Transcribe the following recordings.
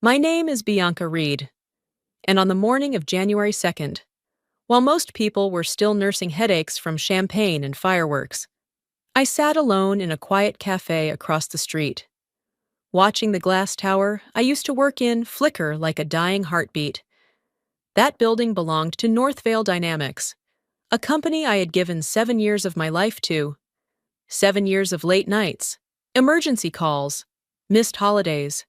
My name is Bianca Reed, and on the morning of January 2nd, while most people were still nursing headaches from champagne and fireworks, I sat alone in a quiet cafe across the street. Watching the glass tower I used to work in flicker like a dying heartbeat. That building belonged to Northvale Dynamics, a company I had given 7 years of my life to. 7 years of late nights, emergency calls, missed holidays,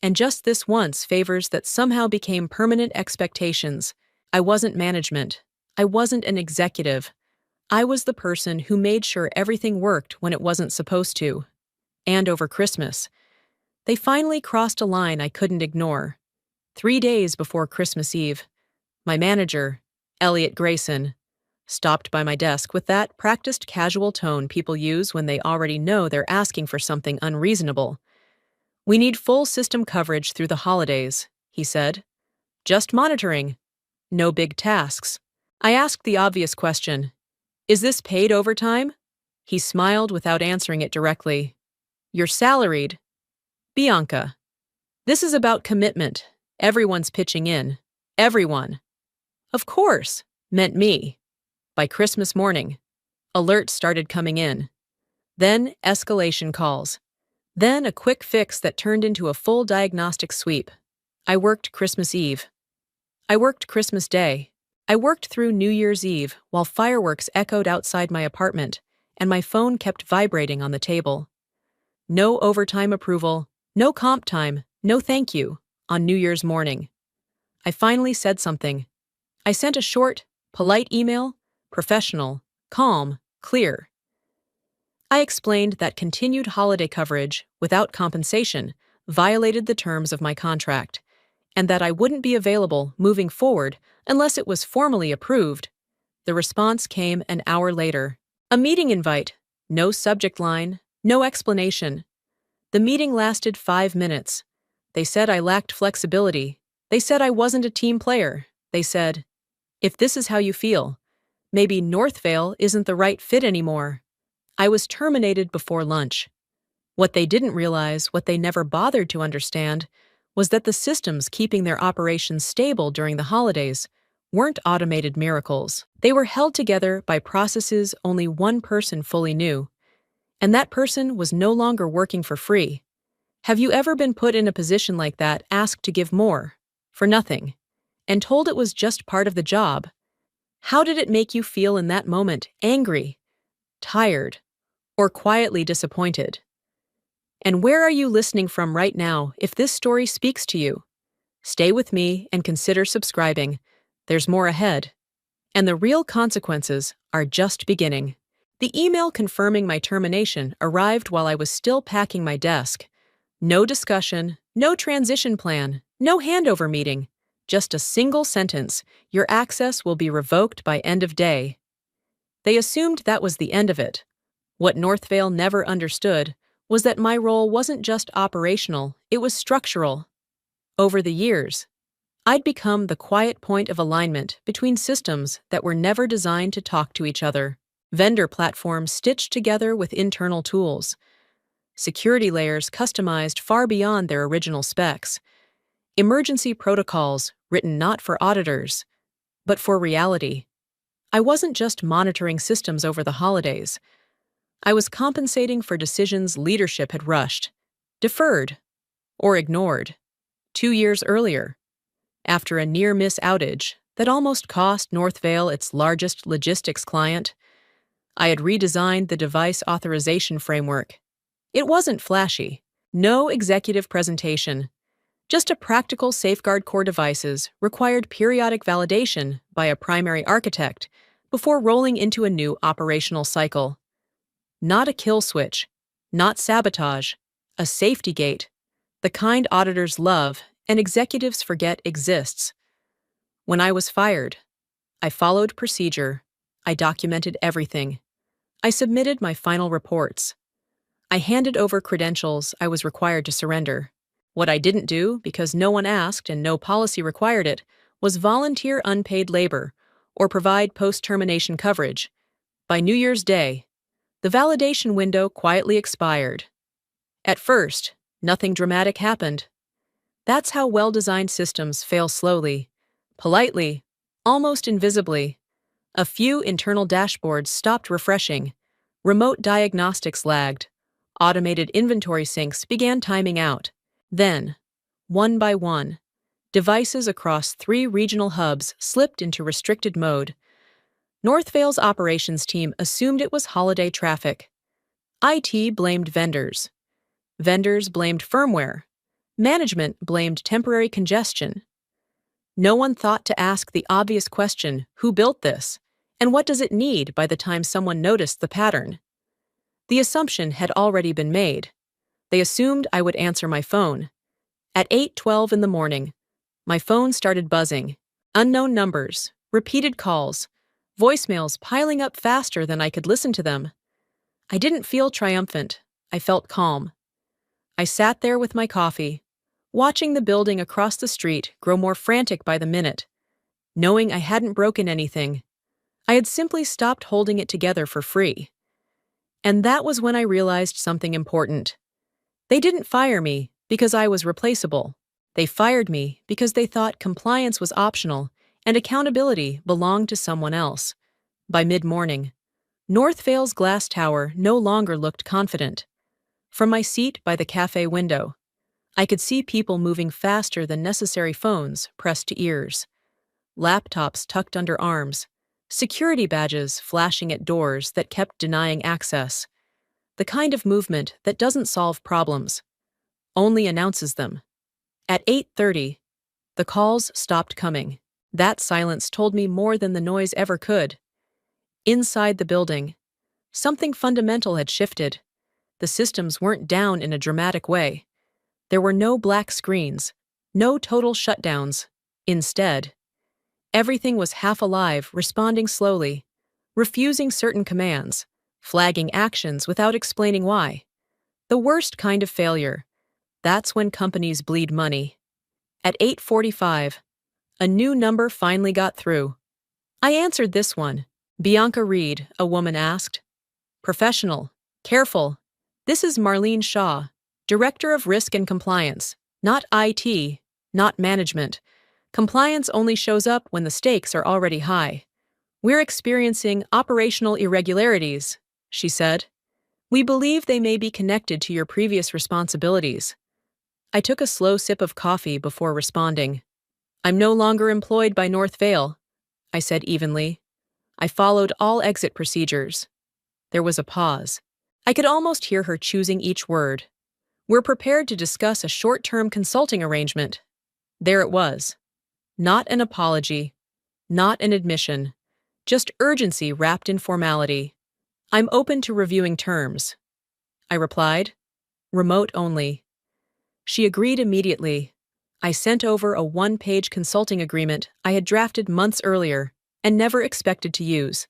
and just this once favors that somehow became permanent expectations. I wasn't management. I wasn't an executive. I was the person who made sure everything worked when it wasn't supposed to. And over Christmas, they finally crossed a line I couldn't ignore. 3 days before Christmas Eve, my manager, Elliot Grayson, stopped by my desk with that practiced casual tone people use when they already know they're asking for something unreasonable. "We need full system coverage through the holidays," he said. "Just monitoring. No big tasks." I asked the obvious question, "Is this paid overtime?" He smiled without answering it directly. "You're salaried." "Bianca, this is about commitment. Everyone's pitching in. Everyone." "Of course," meant me. By Christmas morning, alerts started coming in. Then escalation calls. Then a quick fix that turned into a full diagnostic sweep. I worked Christmas Eve. I worked Christmas Day. I worked through New Year's Eve while fireworks echoed outside my apartment and my phone kept vibrating on the table. No overtime approval, no comp time, no thank you, on New Year's morning. I finally said something. I sent a short, polite email, professional, calm, clear. I explained that continued holiday coverage without compensation violated the terms of my contract, and that I wouldn't be available moving forward unless it was formally approved. The response came an hour later. A meeting invite, no subject line, no explanation. The meeting lasted 5 minutes. They said I lacked flexibility. They said I wasn't a team player. They said, "If this is how you feel, maybe Northvale isn't the right fit anymore." I was terminated before lunch. What they didn't realize, what they never bothered to understand, was that the systems keeping their operations stable during the holidays weren't automated miracles. They were held together by processes only one person fully knew, and that person was no longer working for free. Have you ever been put in a position like that, asked to give more, for nothing, and told it was just part of the job? How did it make you feel in that moment? Angry, tired, or quietly disappointed? And where are you listening from right now if this story speaks to you? Stay with me and consider subscribing. There's more ahead. And the real consequences are just beginning. The email confirming my termination arrived while I was still packing my desk. No discussion, no transition plan, no handover meeting. Just a single sentence: "Your access will be revoked by end of day." They assumed that was the end of it. What Northvale never understood was that my role wasn't just operational, it was structural. Over the years, I'd become the quiet point of alignment between systems that were never designed to talk to each other. Vendor platforms stitched together with internal tools. Security layers customized far beyond their original specs. Emergency protocols written not for auditors, but for reality. I wasn't just monitoring systems over the holidays. I was compensating for decisions leadership had rushed, deferred, or ignored 2 years earlier, after a near-miss outage that almost cost Northvale its largest logistics client. I had redesigned the device authorization framework. It wasn't flashy, no executive presentation, just a practical safeguard core devices required periodic validation by a primary architect before rolling into a new operational cycle. Not a kill switch, not sabotage, a safety gate, the kind auditors love and executives forget exists. When I was fired, I followed procedure. I documented everything. I submitted my final reports. I handed over credentials I was required to surrender. What I didn't do, because no one asked and no policy required it, was volunteer unpaid labor or provide post-termination coverage. By New Year's Day, the validation window quietly expired. At first, nothing dramatic happened. That's how well-designed systems fail slowly, politely, almost invisibly. A few internal dashboards stopped refreshing. Remote diagnostics lagged. Automated inventory syncs began timing out. Then, one by one, devices across 3 regional hubs slipped into restricted mode. Northvale's operations team assumed it was holiday traffic. IT blamed vendors. Vendors blamed firmware. Management blamed temporary congestion. No one thought to ask the obvious question, who built this? And what does it need by the time someone noticed the pattern? The assumption had already been made. They assumed I would answer my phone. At 8:12 in the morning, my phone started buzzing. Unknown numbers, repeated calls, voicemails piling up faster than I could listen to them. I didn't feel triumphant. I felt calm. I sat there with my coffee, watching the building across the street grow more frantic by the minute. Knowing I hadn't broken anything, I had simply stopped holding it together for free. And that was when I realized something important. They didn't fire me because I was replaceable. They fired me because they thought compliance was optional and accountability belonged to someone else. By mid-morning, Northvale's glass tower no longer looked confident. From my seat by the cafe window, I could see people moving faster than necessary, phones pressed to ears, laptops tucked under arms, security badges flashing at doors that kept denying access. The kind of movement that doesn't solve problems, only announces them. At 8:30, the calls stopped coming. That silence told me more than the noise ever could. Inside the building, something fundamental had shifted. The systems weren't down in a dramatic way. There were no black screens, no total shutdowns. Instead, everything was half alive, responding slowly, refusing certain commands, flagging actions without explaining why. The worst kind of failure. That's when companies bleed money. At 8:45, a new number finally got through. I answered this one. Bianca Reed, a woman asked. Professional, careful. This is Marlene Shaw, Director of Risk and Compliance, not IT, not management. Compliance only shows up when the stakes are already high. We're experiencing operational irregularities, she said. We believe they may be connected to your previous responsibilities. I took a slow sip of coffee before responding. I'm no longer employed by Northvale, I said evenly. I followed all exit procedures. There was a pause. I could almost hear her choosing each word. We're prepared to discuss a short-term consulting arrangement. There it was. Not an apology, not an admission, just urgency wrapped in formality. I'm open to reviewing terms, I replied. Remote only. She agreed immediately. I sent over a 1-page consulting agreement I had drafted months earlier and never expected to use.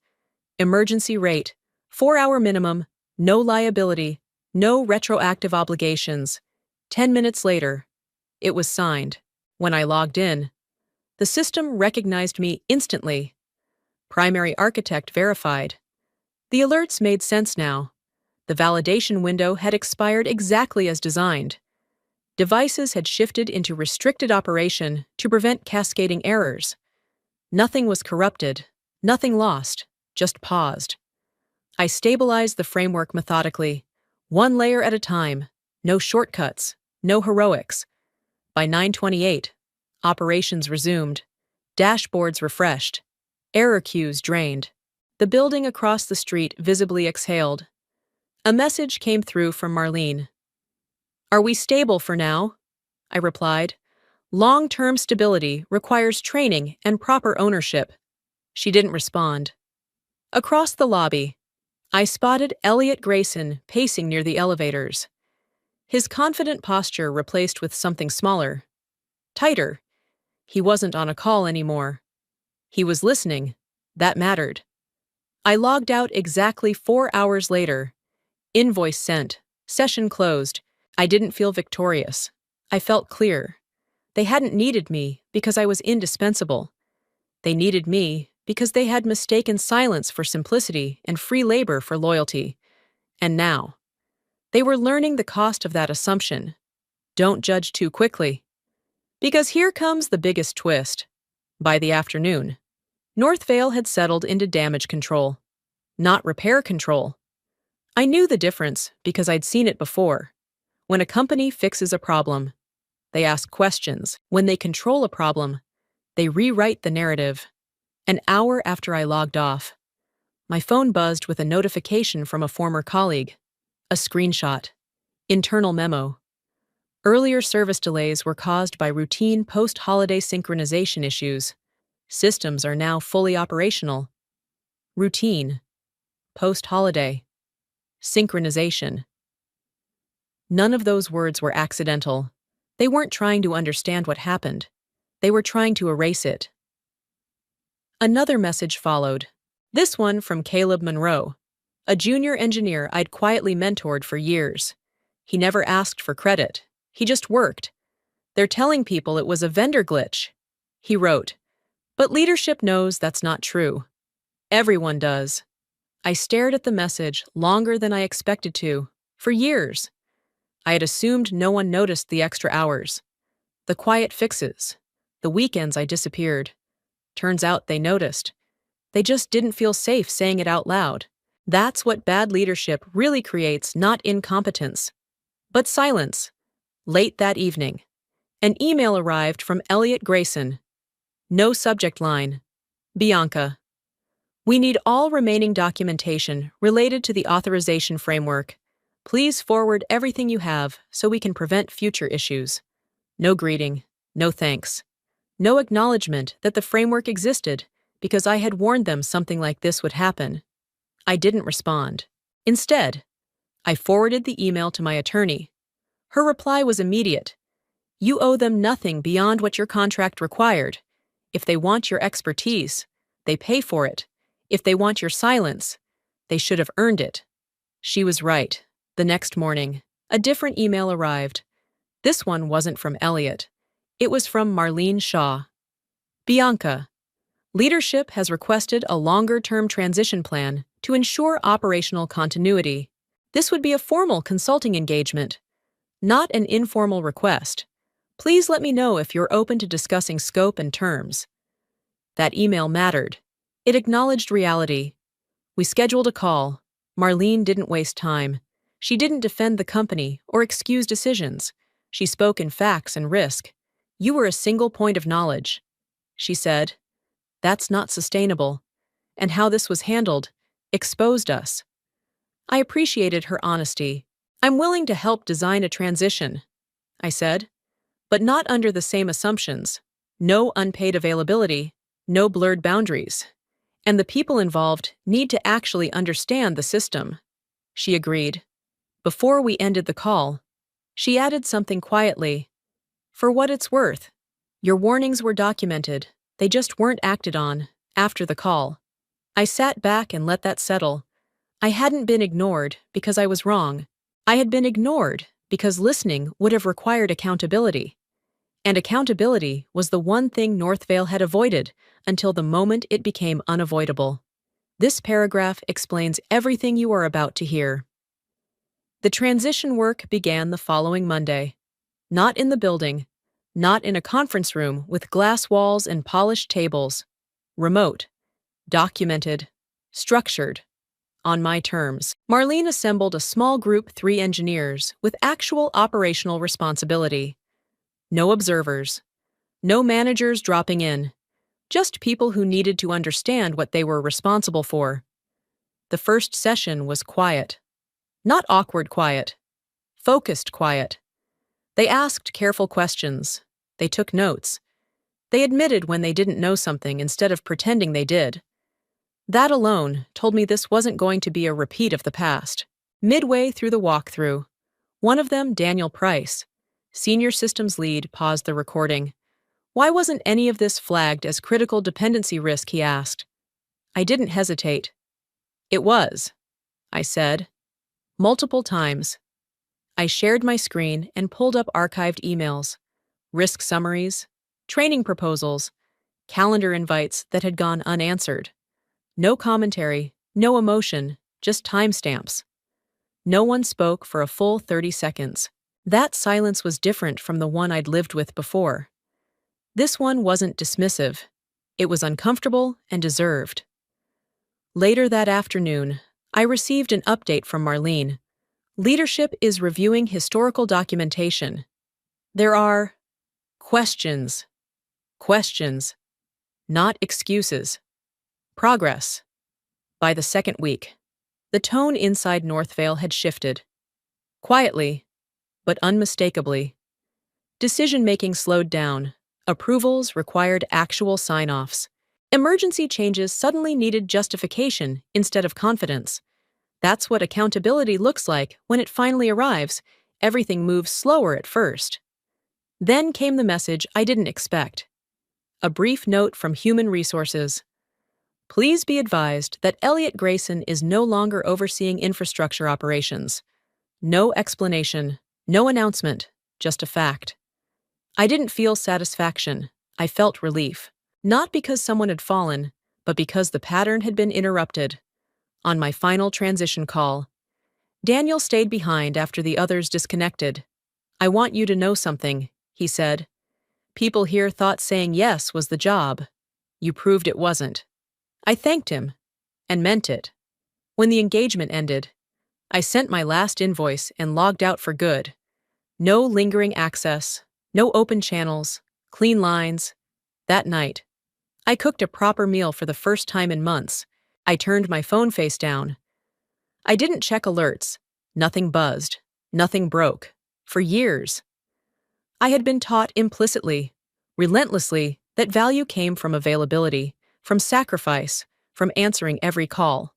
Emergency rate, 4-hour minimum, no liability, no retroactive obligations. 10 minutes later, it was signed. When I logged in, the system recognized me instantly. Primary architect verified. The alerts made sense now. The validation window had expired exactly as designed. Devices had shifted into restricted operation to prevent cascading errors. Nothing was corrupted, nothing lost, just paused. I stabilized the framework methodically, one layer at a time, no shortcuts, no heroics. By 9:28, operations resumed, dashboards refreshed, error queues drained. The building across the street visibly exhaled. A message came through from Marlene. Are we stable for now? I replied. Long-term stability requires training and proper ownership. She didn't respond. Across the lobby, I spotted Elliot Grayson pacing near the elevators. His confident posture replaced with something smaller, tighter. He wasn't on a call anymore. He was listening. That mattered. I logged out exactly 4 hours later. Invoice sent. Session closed. I didn't feel victorious. I felt clear. They hadn't needed me because I was indispensable. They needed me because they had mistaken silence for simplicity and free labor for loyalty. And now, they were learning the cost of that assumption. Don't judge too quickly. Because here comes the biggest twist. By the afternoon, Northvale had settled into damage control, not repair control. I knew the difference because I'd seen it before. When a company fixes a problem, they ask questions. When they control a problem, they rewrite the narrative. An hour after I logged off, my phone buzzed with a notification from a former colleague. A screenshot. Internal memo. Earlier service delays were caused by routine post-holiday synchronization issues. Systems are now fully operational. Routine. Post-holiday. Synchronization. None of those words were accidental. They weren't trying to understand what happened. They were trying to erase it. Another message followed. This one from Caleb Monroe, a junior engineer I'd quietly mentored for years. He never asked for credit. He just worked. They're telling people it was a vendor glitch. He wrote, but leadership knows that's not true. Everyone does. I stared at the message longer than I expected to, for years. I had assumed no one noticed the extra hours, the quiet fixes, the weekends I disappeared. Turns out they noticed. They just didn't feel safe saying it out loud. That's what bad leadership really creates, not incompetence, but silence. Late that evening, an email arrived from Elliot Grayson. No subject line. Bianca. We need all remaining documentation related to the authorization framework. Please forward everything you have so we can prevent future issues. No greeting, no thanks. No acknowledgement that the framework existed because I had warned them something like this would happen. I didn't respond. Instead, I forwarded the email to my attorney. Her reply was immediate. You owe them nothing beyond what your contract required. If they want your expertise, they pay for it. If they want your silence, they should have earned it. She was right. The next morning, a different email arrived. This one wasn't from Elliot. It was from Marlene Shaw. Bianca. Leadership has requested a longer-term transition plan to ensure operational continuity. This would be a formal consulting engagement, not an informal request. Please let me know if you're open to discussing scope and terms. That email mattered. It acknowledged reality. We scheduled a call. Marlene didn't waste time. She didn't defend the company or excuse decisions. She spoke in facts and risk. You were a single point of knowledge. She said, that's not sustainable. And how this was handled exposed us. I appreciated her honesty. I'm willing to help design a transition, I said, but not under the same assumptions. No unpaid availability, no blurred boundaries. And the people involved need to actually understand the system. She agreed. Before we ended the call, she added something quietly. For what it's worth, your warnings were documented. They just weren't acted on. After the call, I sat back and let that settle. I hadn't been ignored because I was wrong. I had been ignored because listening would have required accountability. And accountability was the one thing Northvale had avoided until the moment it became unavoidable. This paragraph explains everything you are about to hear. The transition work began the following Monday. Not in the building, not in a conference room with glass walls and polished tables. Remote, documented, structured, on my terms. Marlene assembled a small group 3 engineers with actual operational responsibility. No observers, no managers dropping in, just people who needed to understand what they were responsible for. The first session was quiet. Not awkward quiet, focused quiet. They asked careful questions. They took notes. They admitted when they didn't know something instead of pretending they did. That alone told me this wasn't going to be a repeat of the past. Midway through the walkthrough, one of them, Daniel Price, senior systems lead, paused the recording. Why wasn't any of this flagged as critical dependency risk, he asked. I didn't hesitate. It was, I said. Multiple times. I shared my screen and pulled up archived emails, risk summaries, training proposals, calendar invites that had gone unanswered. No commentary, no emotion, just timestamps. No one spoke for a full 30 seconds. That silence was different from the one I'd lived with before. This one wasn't dismissive. It was uncomfortable and deserved. Later that afternoon, I received an update from Marlene. Leadership is reviewing historical documentation. There are questions, questions, not excuses. Progress. By the second week, the tone inside Northvale had shifted. Quietly, but unmistakably. Decision-making slowed down. Approvals required actual sign-offs. Emergency changes suddenly needed justification instead of confidence. That's what accountability looks like when it finally arrives. Everything moves slower at first. Then came the message I didn't expect. A brief note from Human Resources. Please be advised that Elliot Grayson is no longer overseeing infrastructure operations. No explanation, no announcement, just a fact. I didn't feel satisfaction. I felt relief. Not because someone had fallen, but because the pattern had been interrupted. On my final transition call, Daniel stayed behind after the others disconnected. I want you to know something, he said. People here thought saying yes was the job. You proved it wasn't. I thanked him, and meant it. When the engagement ended, I sent my last invoice and logged out for good. No lingering access, no open channels, clean lines. That night, I cooked a proper meal for the first time in months. I turned my phone face down. I didn't check alerts. Nothing buzzed. Nothing broke. For years. I had been taught implicitly, relentlessly, that value came from availability, from sacrifice, from answering every call.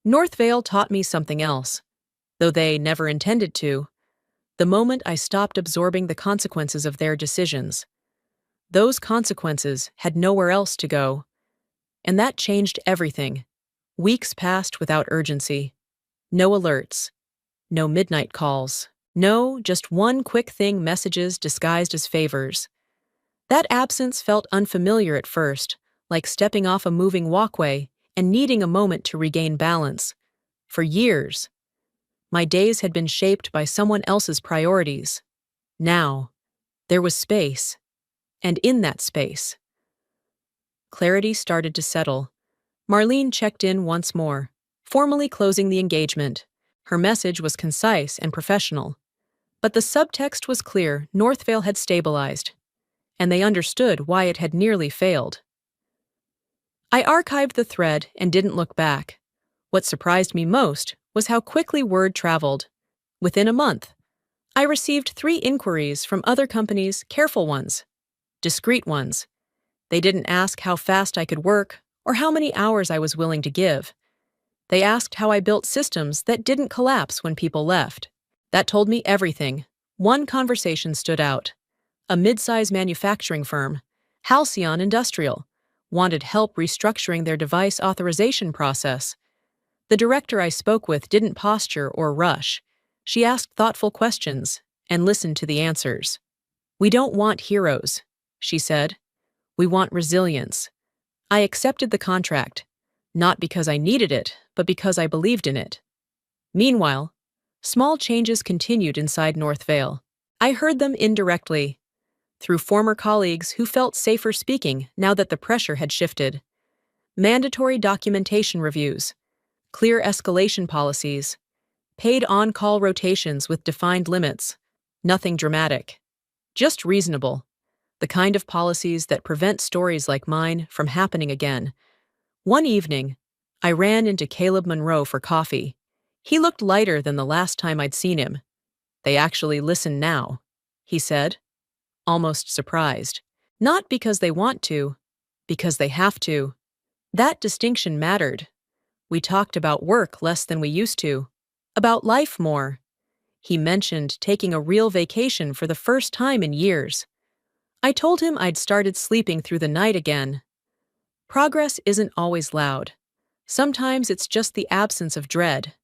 Northvale taught me something else, though they never intended to. The moment I stopped absorbing the consequences of their decisions. Those consequences had nowhere else to go. And that changed everything. Weeks passed without urgency. No alerts. No midnight calls. No, just one quick thing, messages disguised as favors. That absence felt unfamiliar at first, like stepping off a moving walkway and needing a moment to regain balance. For years, my days had been shaped by someone else's priorities. Now, there was space. And in that space, clarity started to settle. Marlene checked in once more, formally closing the engagement. Her message was concise and professional. But the subtext was clear. Northvale had stabilized, and they understood why it had nearly failed. I archived the thread and didn't look back. What surprised me most was how quickly word traveled. Within a month, I received 3 inquiries from other companies, careful ones, discreet ones. They didn't ask how fast I could work or how many hours I was willing to give. They asked how I built systems that didn't collapse when people left. That told me everything. One conversation stood out. A mid-size manufacturing firm, Halcyon Industrial, wanted help restructuring their device authorization process. The director I spoke with didn't posture or rush. She asked thoughtful questions and listened to the answers. We don't want heroes, she said. We want resilience. I accepted the contract, not because I needed it, but because I believed in it. Meanwhile, small changes continued inside Northvale. I heard them indirectly, through former colleagues who felt safer speaking now that the pressure had shifted. Mandatory documentation reviews, clear escalation policies, paid on-call rotations with defined limits. Nothing dramatic, just reasonable. The kind of policies that prevent stories like mine from happening again. One evening, I ran into Caleb Monroe for coffee. He looked lighter than the last time I'd seen him. They actually listen now, he said, almost surprised. Not because they want to, because they have to. That distinction mattered. We talked about work less than we used to, about life more. He mentioned taking a real vacation for the first time in years. I told him I'd started sleeping through the night again. Progress isn't always loud. Sometimes it's just the absence of dread.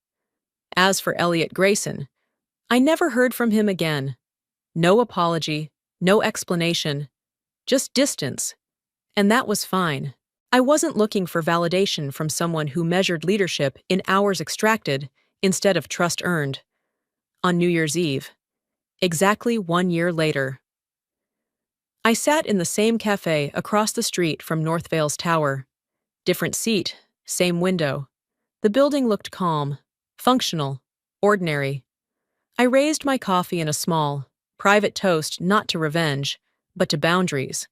As for Elliot Grayson, I never heard from him again. No apology, no explanation, just distance. And that was fine. I wasn't looking for validation from someone who measured leadership in hours extracted instead of trust earned. On New Year's Eve, exactly 1 year later, I sat in the same cafe across the street from North Vale's tower. Different seat, same window. The building looked calm, functional, ordinary. I raised my coffee in a small, private toast not to revenge, but to boundaries.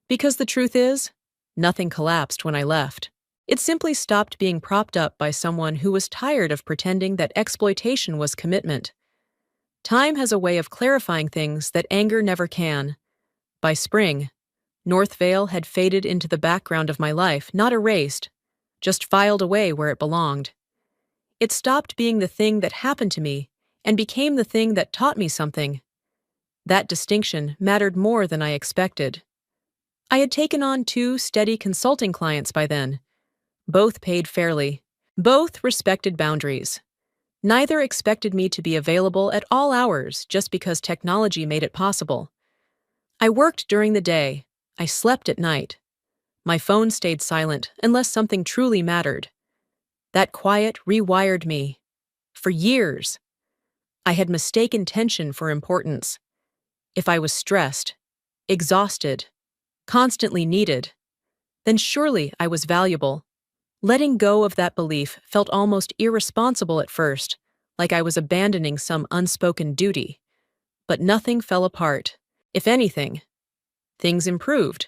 Because the truth is, nothing collapsed when I left. It simply stopped being propped up by someone who was tired of pretending that exploitation was commitment. Time has a way of clarifying things that anger never can. By spring, North Vale had faded into the background of my life, not erased, just filed away where it belonged. It stopped being the thing that happened to me and became the thing that taught me something. That distinction mattered more than I expected. I had taken on 2 steady consulting clients by then. Both paid fairly. Both respected boundaries. Neither expected me to be available at all hours just because technology made it possible. I worked during the day. I slept at night. My phone stayed silent unless something truly mattered. That quiet rewired me. For years, I had mistaken tension for importance. If I was stressed, exhausted, constantly needed, then surely I was valuable. Letting go of that belief felt almost irresponsible at first, like I was abandoning some unspoken duty. But nothing fell apart. If anything, things improved.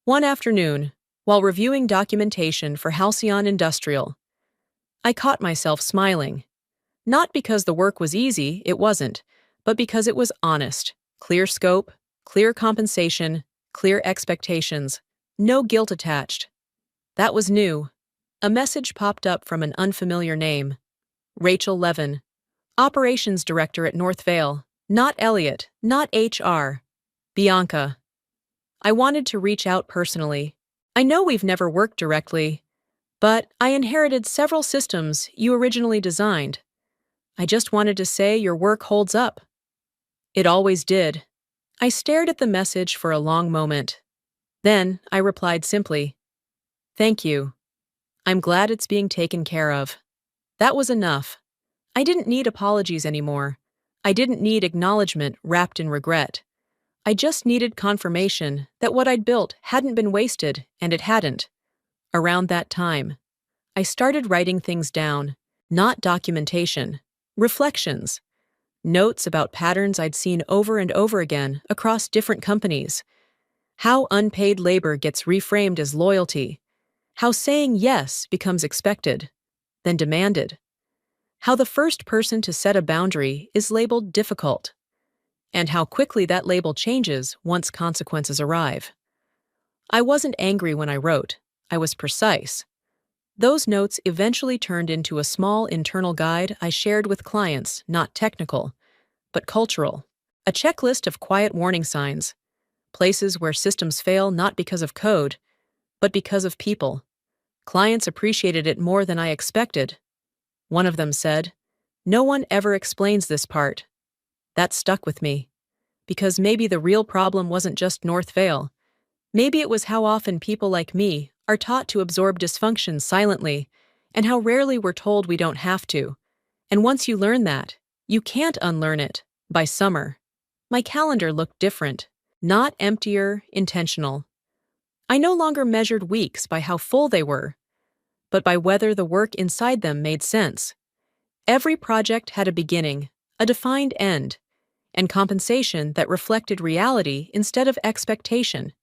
One afternoon, while reviewing documentation for Halcyon Industrial, I caught myself smiling. Not because the work was easy, it wasn't, but because it was honest. Clear scope, clear compensation, clear expectations, no guilt attached. That was new. A message popped up from an unfamiliar name. Rachel Levin, Operations Director at North Vale. Not Elliot, not HR. Bianca. I wanted to reach out personally. I know we've never worked directly, but I inherited several systems you originally designed. I just wanted to say your work holds up. It always did. I stared at the message for a long moment. Then I replied simply, "Thank you. I'm glad it's being taken care of." That was enough. I didn't need apologies anymore. I didn't need acknowledgement wrapped in regret. I just needed confirmation that what I'd built hadn't been wasted, and it hadn't. Around that time, I started writing things down, not documentation, reflections, notes about patterns I'd seen over and over again across different companies. How unpaid labor gets reframed as loyalty. How saying yes becomes expected, then demanded. How the first person to set a boundary is labeled difficult. And how quickly that label changes once consequences arrive. I wasn't angry when I wrote. I was precise. Those notes eventually turned into a small internal guide I shared with clients, not technical, but cultural. A checklist of quiet warning signs. Places where systems fail not because of code, but because of people. Clients appreciated it more than I expected. One of them said, "No one ever explains this part." That stuck with me. Because maybe the real problem wasn't just North Vale. Maybe it was how often people like me are taught to absorb dysfunction silently, and how rarely we're told we don't have to. And once you learn that, you can't unlearn it. By summer, my calendar looked different. Not emptier, intentional. I no longer measured weeks by how full they were, but by whether the work inside them made sense. Every project had a beginning, a defined end, and compensation that reflected reality instead of expectation.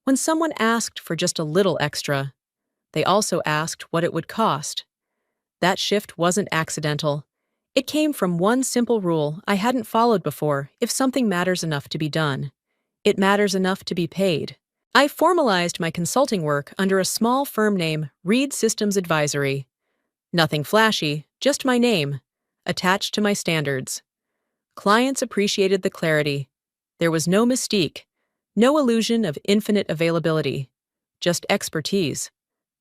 When someone asked for just a little extra, they also asked what it would cost. That shift wasn't accidental. It came from one simple rule I hadn't followed before: if something matters enough to be done, it matters enough to be paid. I formalized my consulting work under a small firm name, Reed Systems Advisory. Nothing flashy, just my name, attached to my standards. Clients appreciated the clarity. There was no mystique, no illusion of infinite availability, just expertise,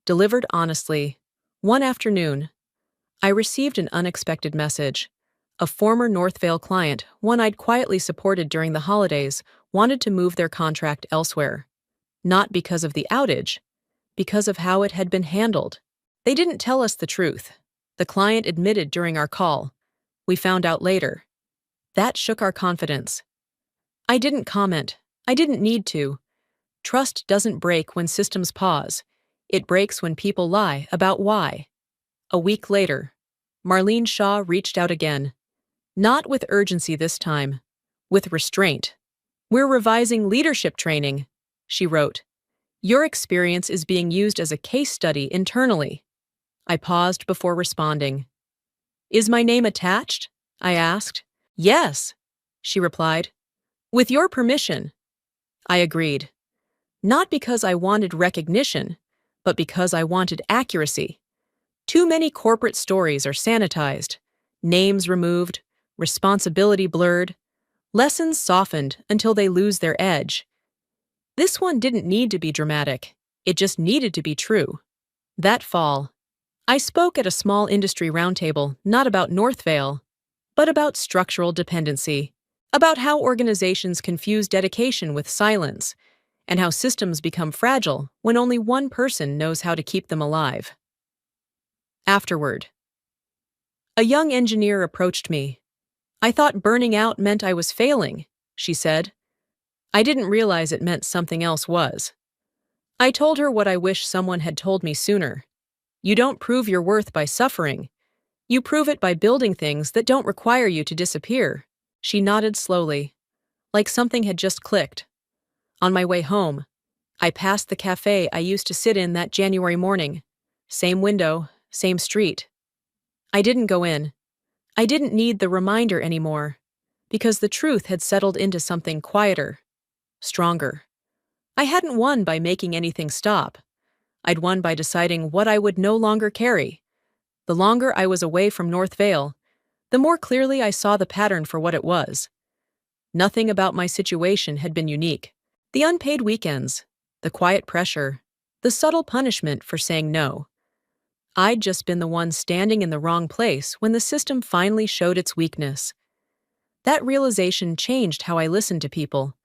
delivered honestly. One afternoon, I received an unexpected message. A former North Vale client, one I'd quietly supported during the holidays, wanted to move their contract elsewhere. Not because of the outage, because of how it had been handled. They didn't tell us the truth. The client admitted during our call. We found out later. That shook our confidence. I didn't comment. I didn't need to. Trust doesn't break when systems pause. It breaks when people lie about why. A week later, Marlene Shaw reached out again. Not with urgency this time, with restraint. "We're revising leadership training," she wrote. "Your experience is being used as a case study internally." I paused before responding. "Is my name attached?" I asked. "Yes," she replied. "With your permission." I agreed. Not because I wanted recognition, but because I wanted accuracy. Too many corporate stories are sanitized, names removed, responsibility blurred, lessons softened until they lose their edge. This one didn't need to be dramatic. It just needed to be true. That fall, I spoke at a small industry roundtable not about Northvale, but about structural dependency, about how organizations confuse dedication with silence, and how systems become fragile when only one person knows how to keep them alive. Afterward, a young engineer approached me. "I thought burning out meant I was failing," she said. I didn't realize it meant something else was. I told her what I wish someone had told me sooner. You don't prove your worth by suffering. You prove it by building things that don't require you to disappear. She nodded slowly, like something had just clicked. On my way home, I passed the cafe I used to sit in that January morning. Same window, same street. I didn't go in. I didn't need the reminder anymore, because the truth had settled into something quieter, stronger. I hadn't won by making anything stop. I'd won by deciding what I would no longer carry. The longer I was away from North Vale, the more clearly I saw the pattern for what it was. Nothing about my situation had been unique. The unpaid weekends, the quiet pressure, the subtle punishment for saying no. I'd just been the one standing in the wrong place when the system finally showed its weakness. That realization changed how I listened to people.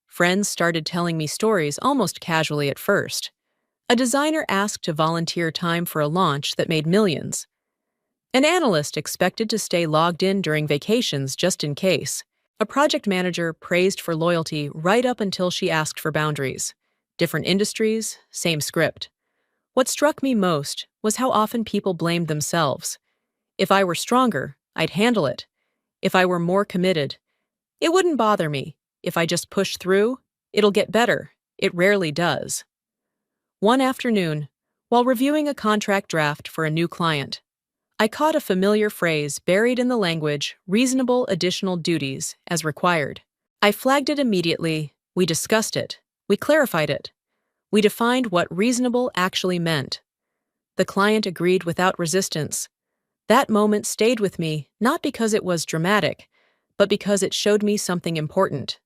Friends started telling me stories almost casually at first. A designer asked to volunteer time for a launch that made millions. An analyst expected to stay logged in during vacations just in case. A project manager praised for loyalty right up until she asked for boundaries. Different industries, same script. What struck me most was how often people blamed themselves. If I were stronger, I'd handle it. If I were more committed, it wouldn't bother me. If I just push through, it'll get better. It rarely does. One afternoon, while reviewing a contract draft for a new client, I caught a familiar phrase buried in the language, "reasonable additional duties as required." I flagged it immediately. We discussed it. We clarified it. We defined what reasonable actually meant. The client agreed without resistance. That moment stayed with me, not because it was dramatic, but because it showed me something important.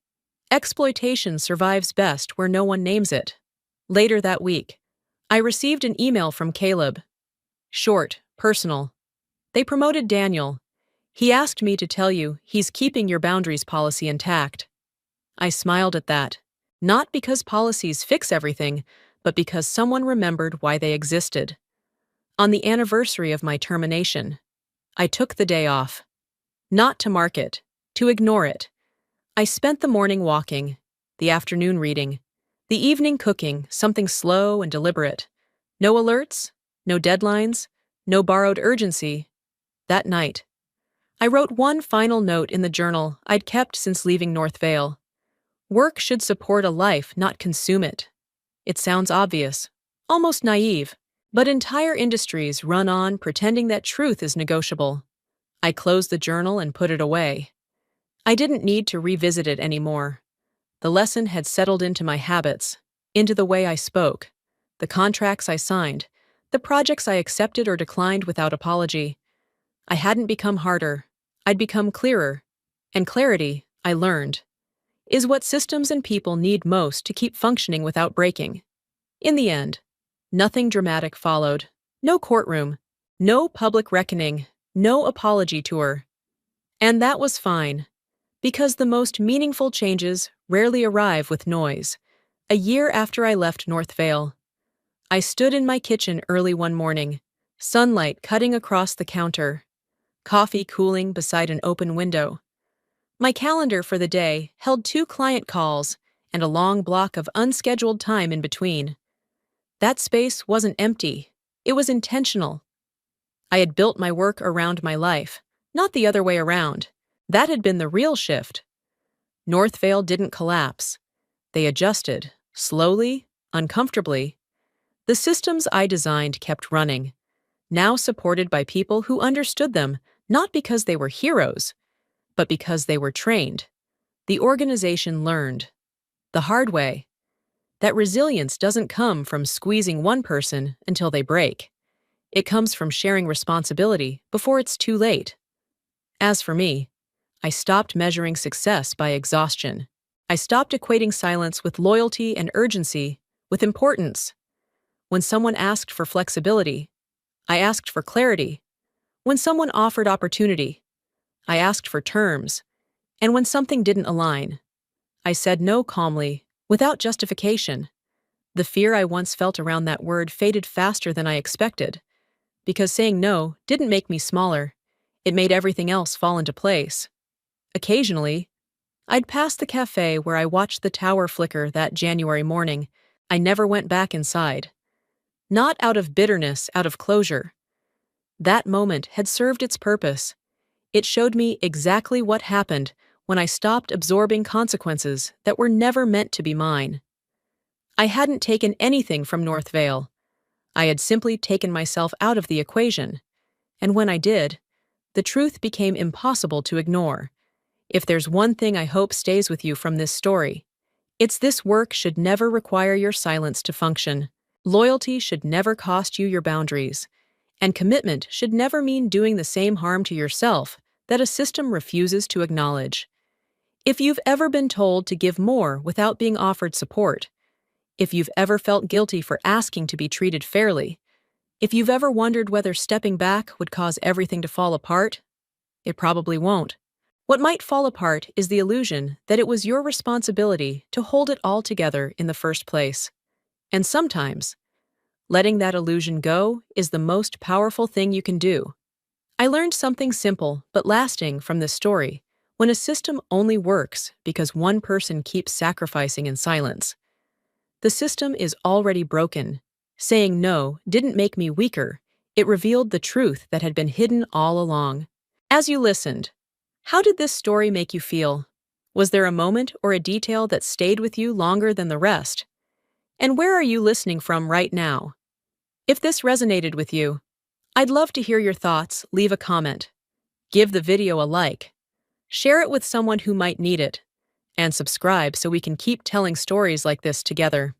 Exploitation survives best where no one names it. Later that week, I received an email from Caleb. Short, personal. They promoted Daniel. He asked me to tell you he's keeping your boundaries policy intact. I smiled at that, not because policies fix everything, but because someone remembered why they existed. On the anniversary of my termination, I took the day off. Not to mark it, to ignore it. I spent the morning walking, the afternoon reading, the evening cooking, something slow and deliberate. No alerts, no deadlines, no borrowed urgency. That night, I wrote one final note in the journal I'd kept since leaving North Vale. Work should support a life, not consume it. It sounds obvious, almost naive, but entire industries run on pretending that truth is negotiable. I closed the journal and put it away. I didn't need to revisit it anymore. The lesson had settled into my habits, into the way I spoke, the contracts I signed, the projects I accepted or declined without apology. I hadn't become harder. I'd become clearer. And clarity, I learned, is what systems and people need most to keep functioning without breaking. In the end, nothing dramatic followed. No courtroom, no public reckoning, no apology tour. And that was fine, because the most meaningful changes rarely arrive with noise. A year after I left North Vale, I stood in my kitchen early one morning, sunlight cutting across the counter, coffee cooling beside an open window. My calendar for the day held 2 client calls and a long block of unscheduled time in between. That space wasn't empty. It was intentional. I had built my work around my life, not the other way around. That had been the real shift. Northvale didn't collapse. They adjusted, slowly, uncomfortably. The systems I designed kept running, now supported by people who understood them, not because they were heroes, but because they were trained. The organization learned, the hard way, that resilience doesn't come from squeezing one person until they break. It comes from sharing responsibility before it's too late. As for me, I stopped measuring success by exhaustion. I stopped equating silence with loyalty and urgency, with importance. When someone asked for flexibility, I asked for clarity. When someone offered opportunity, I asked for terms. And when something didn't align, I said no calmly, without justification. The fear I once felt around that word faded faster than I expected, because saying no didn't make me smaller. It made everything else fall into place. Occasionally, I'd pass the cafe where I watched the tower flicker that January morning. I never went back inside. Not out of bitterness, out of closure. That moment had served its purpose. It showed me exactly what happened when I stopped absorbing consequences that were never meant to be mine. I hadn't taken anything from North Vale. I had simply taken myself out of the equation. And when I did, the truth became impossible to ignore. If there's one thing I hope stays with you from this story, it's this: work should never require your silence to function. Loyalty should never cost you your boundaries. And commitment should never mean doing the same harm to yourself that a system refuses to acknowledge. If you've ever been told to give more without being offered support, if you've ever felt guilty for asking to be treated fairly, if you've ever wondered whether stepping back would cause everything to fall apart, it probably won't. What might fall apart is the illusion that it was your responsibility to hold it all together in the first place. And sometimes, letting that illusion go is the most powerful thing you can do. I learned something simple but lasting from this story. When a system only works because one person keeps sacrificing in silence, the system is already broken. Saying no didn't make me weaker. It revealed the truth that had been hidden all along. As you listened, how did this story make you feel? Was there a moment or a detail that stayed with you longer than the rest? And where are you listening from right now? If this resonated with you, I'd love to hear your thoughts. Leave a comment. Give the video a like. Share it with someone who might need it. And subscribe so we can keep telling stories like this together.